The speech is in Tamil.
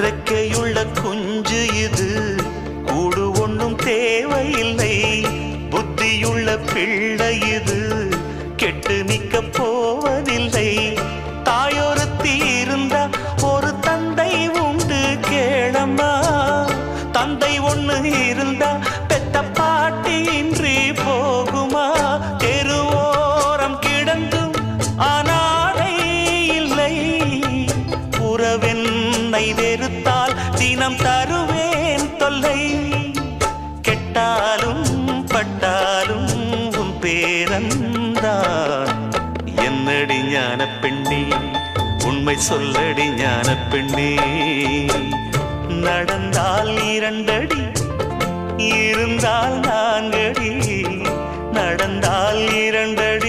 ரெக்கையுள்ள குஞ்சு இது, கூடு ஒன்றும் தேவையில்லை. புத்தியுள்ள பிள்ளை இது, கெட்டு நிக்க போவதில்லை. தாயொருத்தி இருந்தா ஒரு தந்தை உண்டு கேளம்மா. தந்தை ஒண்ணு இருந்தா பெத்த பாட்டி இன்றி போகுமா? தெருவோரம் கிடந்தும் அனாதை இல்லை. உறவென்னை வெறுத்தால் தினம் தருவேன் தொல்லை. கெட்டாலும் பட்டாலும் உன் பேரன்தான். என்னடி ஞான பெண்ணே, உண்மை சொல்லடி ஞான பெண்ணே. நடந்தால் 2 அடி, இருந்தால் 4 அடி. நடந்தால் 2 அடி,